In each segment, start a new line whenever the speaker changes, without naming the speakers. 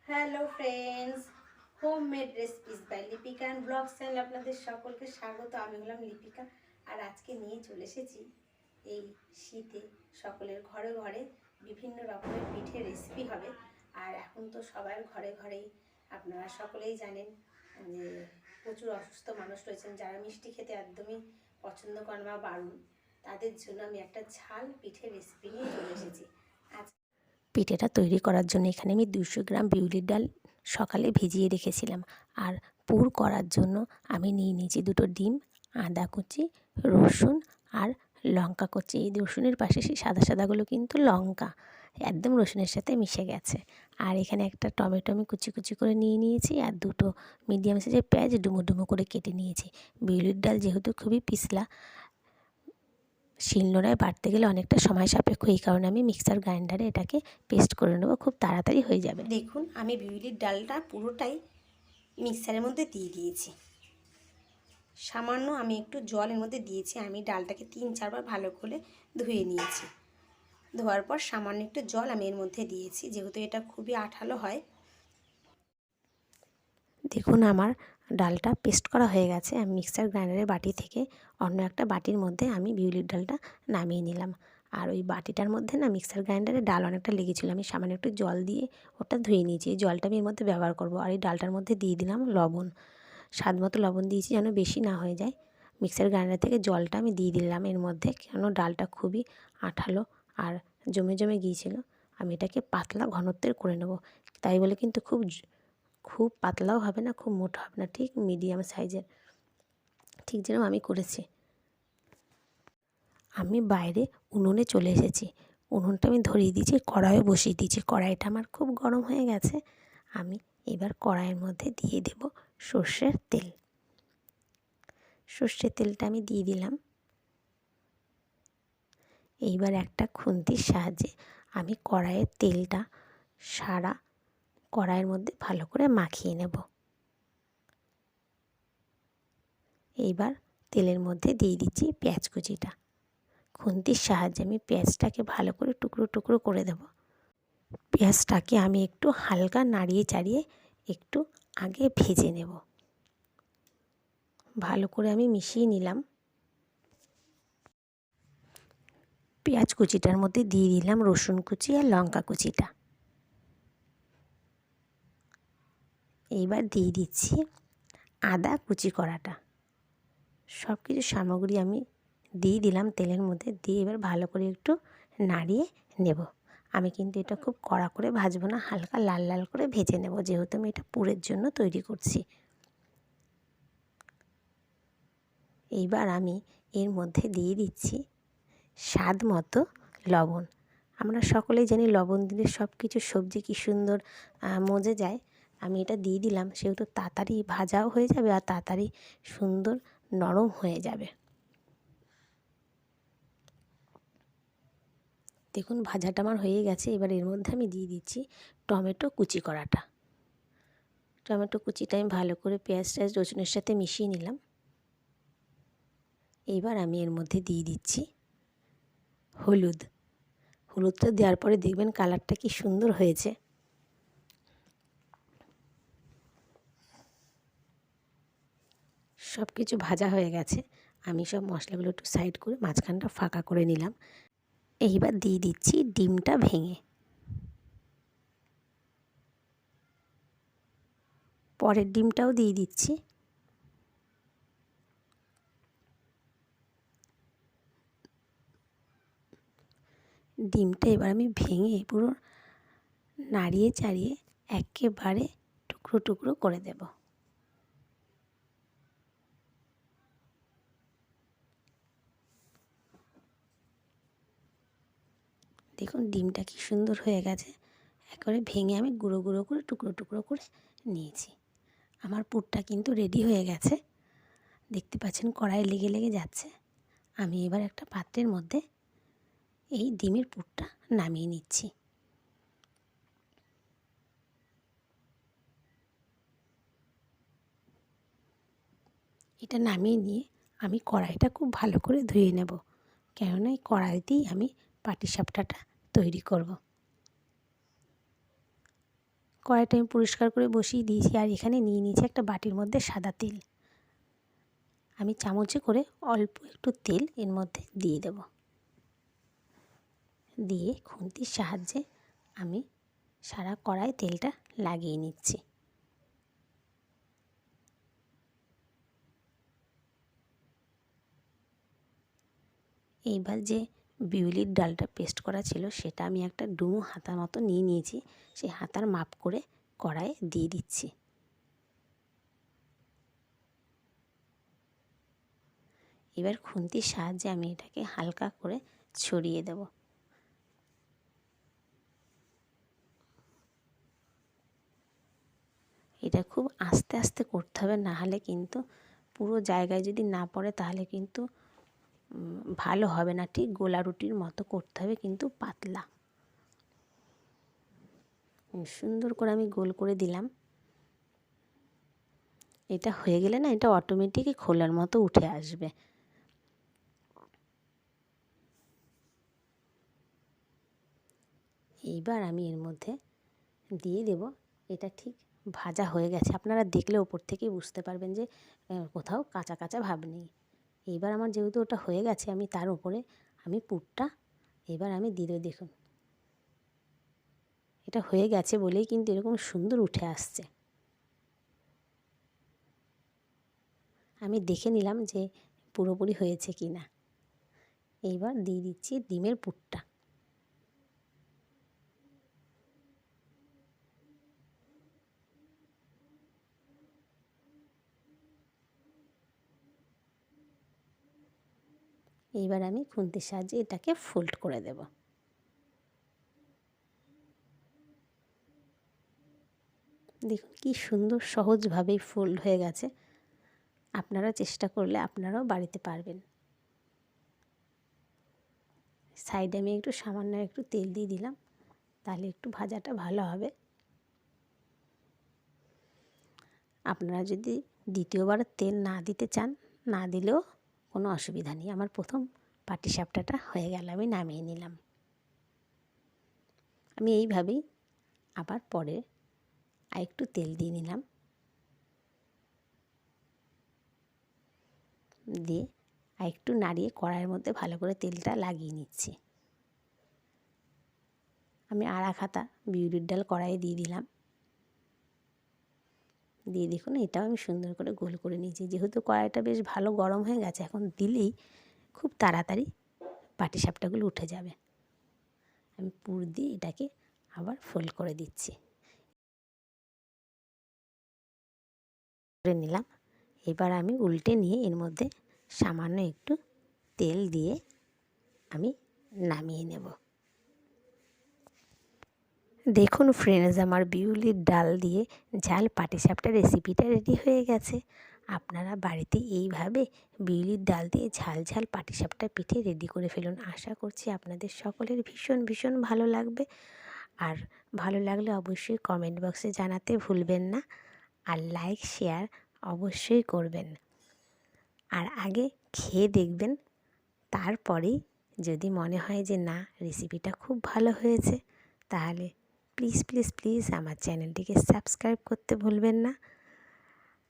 Hello friends, homemade recipes by Lipika and blogs channel আপনাদের সকলকে স্বাগত। আমি হলাম লিপিকা, আর আজকে নিয়ে চলে এসেছি এই শীতে সকলের ঘরে ঘরে বিভিন্ন রকমের পিঠে রেসিপি হবে। আর এখন তো সবার ঘরে ঘরেই আপনারা সকলেই জানেন যে প্রচুর অসুস্থ মানুষ রয়েছেন যারা মিষ্টি খেতে একদমই পছন্দ করেন বা বারণ। তাদের জন্য আমি একটা ঝাল পিঠে রেসিপি নিয়ে চলে এসেছি।
পিঠেটা তৈরি করার জন্য এখানে আমি 200 গ্রাম বিউলির ডাল সকালে ভিজিয়ে রেখেছিলাম। আর পুর করার জন্য আমি নিয়ে নিয়েছি 2টো ডিম, আদা কুচি, রসুন আর লঙ্কা কুচি। এই রসুনের পাশে সেই সাদা সাদাগুলো কিন্তু লঙ্কা, একদম রসুনের সাথে মিশে গেছে। আর এখানে একটা টমেটো আমি কুচি কুচি করে নিয়ে নিয়েছি, আর 2টো মিডিয়াম সাইজের পেঁয়াজ ডুমো ডুমো করে কেটে নিয়েছি। বিউলির ডাল যেহেতু খুবই পিছলা, শিলনোড়ায় বাটতে গেলে অনেকটা সময় সাপেক্ষ, এই কারণে আমি মিক্সার গ্রাইন্ডারে এটাকে পেস্ট করে নেবো, খুব তাড়াতাড়ি হয়ে যাবে।
দেখুন, আমি বিউলির ডালটা পুরোটাই মিক্সারের মধ্যে দিয়ে দিয়েছি। সামান্য আমি একটু জলের মধ্যে দিয়েছি। আমি ডালটাকে 3-4 বার ভালো করে ধুয়ে নিয়েছি। ধোয়ার পর সামান্য একটু জল আমি এর মধ্যে দিয়েছি, যেহেতু এটা খুবই আঠালো হয়।
দেখুন, আমার ডালটা পেস্ট করা হয়ে গেছে। আমি মিক্সার গ্রাইন্ডারের বাটি থেকে অন্য একটা বাটির মধ্যে আমি বিউলির ডালটা নামিয়ে নিলাম। আর ওই বাটিটার মধ্যে না মিক্সার গ্রাইন্ডারে ডাল অনেকটা লেগেছিলো, আমি সামান্য একটু জল দিয়ে ওটা ধুয়ে নিয়েছি। এই জলটা আমি এর মধ্যে ব্যবহার করব। আর এই ডালটার মধ্যে দিয়ে দিলাম লবণ, স্বাদ মতো লবণ দিয়েছি যেন বেশি না হয়ে যায়। মিক্সার গ্রাইন্ডার থেকে জলটা আমি দিয়ে দিলাম এর মধ্যে, কেন ডালটা খুবই আঠালো আর জমে জমে গিয়েছিল। আমি এটাকে পাতলা ঘনত্বের করে নেব। তাই বলে কিন্তু খুব পাতলাও হবে না, খুব মোটা হবে না, ঠিক মিডিয়াম সাইজের, ঠিক যেরকম আমি করেছি। আমি বাইরে উনুনে চলে এসেছি। উনুনটা আমি ধরিয়ে দিয়েছি, কড়াইও বসিয়ে দিয়েছি। কড়াইটা আমার খুব গরম হয়ে গেছে। আমি এবার কড়াইয়ের মধ্যে দিয়ে দেব সর্ষের তেল। সর্ষের তেলটা আমি দিয়ে দিলাম। এইবার একটা খুন্তির সাহায্যে আমি কড়াইয়ের তেলটা সারা কড়াইয়ের মধ্যে ভালো করে মাখিয়ে নেব। এইবার তেলের মধ্যে দিয়ে দিচ্ছি পেঁয়াজ কুচিটা। খুন্তির সাহায্যে আমি পেঁয়াজটাকে ভালো করে টুকরো টুকরো করে দেব। পেঁয়াজটাকে আমি একটু হালকা নাড়িয়ে চাড়িয়ে একটু আগে ভেজে নেব। ভালো করে আমি মিশিয়ে নিলাম। পেঁয়াজ কুচিটার মধ্যে দিয়ে দিলাম রসুন কুচি আর লঙ্কা কুচিটা। এইবার দিয়ে দিচ্ছি আদা কুচি করাটা। সব কিছু সামগ্রী আমি দিয়ে দিলাম তেলের মধ্যে, দিয়ে এবার ভালো করে একটু নাড়িয়ে নেব। আমি কিন্তু এটা খুব কড়া করে ভাজবো না, হালকা লাল লাল করে ভেজে নেব, যেহেতু আমি এটা পুরের জন্য তৈরি করছি। এইবার আমি এর মধ্যে দিয়ে দিচ্ছি স্বাদ মতো লবণ। আমরা সকলেই জানি লবণ দিলে সব কিছু সবজি কী সুন্দর মজে যায়। আমি এটা দিয়ে দিলাম, সেহেতু তাড়াতাড়ি ভাজাও হয়ে যাবে আর তাড়াতাড়ি সুন্দর নরম হয়ে যাবে। দেখুন, ভাজাটা আমার হয়ে গেছে। এবার এর মধ্যে আমি দিয়ে দিচ্ছি টমেটো কুচি করাটা। টমেটো কুচিটা আমি ভালো করে পেঁয়াজ টেয়াজ রসুনের সাথে মিশিয়ে নিলাম। এইবার আমি এর মধ্যে দিয়ে দিচ্ছি হলুদ। হলুদটা দেওয়ার পরে দেখবেন কালারটা কি সুন্দর হয়েছে। সব কিছু ভাজা হয়ে গেছে। আমি সব মশলাগুলো একটু সাইড করে মাঝখানটা ফাঁকা করে নিলাম। এইবার দিয়ে দিচ্ছি ডিমটা ভেঙে। পরের ডিমটাও দিয়ে দিচ্ছি। ডিমটা এবার আমি ভেঙে পুরো নাড়িয়ে চাড়িয়ে একেবারে টুকরো টুকরো করে দেব। দেখুন ডিমটা কি সুন্দর হয়ে গেছে। একেবারে ভেঙে আমি গুঁড়ো গুঁড়ো করে টুকরো টুকরো করে নিয়েছি। আমার পুরটা কিন্তু রেডি হয়ে গেছে। দেখতে পাচ্ছেন কড়াই লেগে লেগে যাচ্ছে। আমি এবার একটা পাত্রের মধ্যে এই ডিমের পুরটা নামিয়ে নিচ্ছি। এটা নামিয়ে নিয়ে আমি কড়াইটা খুব ভালো করে ধুয়ে নেব, কেননা এই কড়াইতেই আমি পাটিসাপটাটা তৈরি করব। কড়াইটা আমি পরিষ্কার করে বসিয়ে দিয়েছি, আর এখানে নিয়ে নিয়েছি একটা বাটির মধ্যে সাদা তেল। আমি চামচে করে অল্প একটু তেল এর মধ্যে দিয়ে দেব, দিয়ে খুন্তির সাহায্যে আমি সারা কড়াই তেলটা লাগিয়ে নিচ্ছি। এইবার যে বিউলির ডালটা পেস্ট করা ছিল সেটা আমি একটা ডুমো হাতার মতো নিয়ে নিয়েছি, সেই হাতার মাপ করে কড়াইয়ে দিয়ে দিচ্ছি। এবার খুন্তির সাহায্যে আমি এটাকে হালকা করে ছড়িয়ে দেব। এটা খুব আস্তে আস্তে করতে হবে, না হলে কিন্তু পুরো জায়গায় যদি না পড়ে তাহলে কিন্তু ভালো হবে না। ঠিক গোলা রুটির মতো করতে হবে, কিন্তু পাতলা। সুন্দর করে আমি গোল করে দিলাম। এটা হয়ে গেলে না, এটা অটোমেটিকই খোলার মতো উঠে আসবে। এইবার আমি এর মধ্যে দিয়ে দেব। এটা ঠিক ভাজা হয়ে গেছে, আপনারা দেখলে ওপর থেকেই বুঝতে পারবেন যে কোথাও কাঁচা কাঁচা ভাব নেই। এইবার আমার যেহেতু ওটা হয়ে গেছে, আমি তার উপরে আমি পুরটা এবার আমি দিয়ে দেব। দেখুন, এটা হয়ে গেছে বলেই কিন্তু এরকম সুন্দর উঠে আসছে। আমি দেখে নিলাম যে পুরোপুরি হয়েছে কি না। এইবার দিয়ে দিচ্ছি ডিমের পুরটা। এইবার আমি খুন্তির সাহায্যে এটাকে ফোল্ড করে দেব। দেখুন কি সুন্দর সহজভাবেই ফোল্ড হয়ে গেছে। আপনারা চেষ্টা করলে আপনারাও বাড়িতে পারবেন। সাইডে আমি একটু সামান্য একটু তেল দিয়ে দিলাম, তাহলে একটু ভাজাটা ভালো হবে। আপনারা যদি দ্বিতীয়বার তেল না দিতে চান, না দিলেও কোনো অসুবিধা নেই। আমার প্রথম পাটিসাপটাটা হয়ে গেল, আমি নামিয়ে নিলাম। আমি এইভাবেই আবার পরে আরেকটু তেল দিয়ে নিলাম, দিয়ে আরেকটু নাড়িয়ে কড়াইয়ের মধ্যে ভালো করে তেলটা লাগিয়ে নিচ্ছি। আমি আড়া খাতা বিউলির ডাল কড়াইয়ে দিয়ে দিলাম, দিয়ে দেখুন এটাও আমি সুন্দর করে গোল করে নিয়েছি। যেহেতু কড়াইটা বেশ ভালো গরম হয়ে গেছে, এখন দিলেই খুব তাড়াতাড়ি পাটিসাপটাগুলো উঠে যাবে। আমি পুর দিয়ে এটাকে আবার ফোল্ড করে দিচ্ছি, করে নিলাম। এবার আমি উল্টে নিয়ে এর মধ্যে সামান্য একটু তেল দিয়ে আমি নামিয়ে নেব। দেখুন ফ্রেন্ডস, আমার বিউলির ডাল দিয়ে ঝাল পাটিসাপটা রেসিপিটা রেডি হয়ে গেছে। আপনারা বাড়িতে এইভাবে বিউলির ডাল দিয়ে ঝাল ঝাল পাটিসাপটা পিঠে রেডি করে ফেলুন। আশা করছি আপনাদের সকলের ভীষণ ভীষণ ভালো লাগবে। আর ভালো লাগলে অবশ্যই কমেন্ট বক্সে জানাতে ভুলবেন না, আর লাইক শেয়ার অবশ্যই করবেন। আর আগে খেয়ে দেখবেন, তারপরেই যদি মনে হয় যে না রেসিপিটা খুব ভালো হয়েছে, তাহলে প্লিজ প্লিজ প্লিজ আমার চ্যানেলটিকে সাবস্ক্রাইব করতে ভুলবেন না।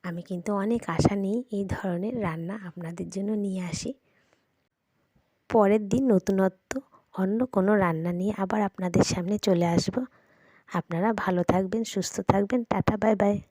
আমি কিন্তু অনেক আশা নিয়ে এই ধরনের রান্না আপনাদের জন্য নিয়ে আসি। পরের দিন নতুনত্ব অন্য কোনো রান্না নিয়ে আবার আপনাদের সামনে চলে আসব। আপনারা ভালো থাকবেন, সুস্থ থাকবেন। Tata, bye bye.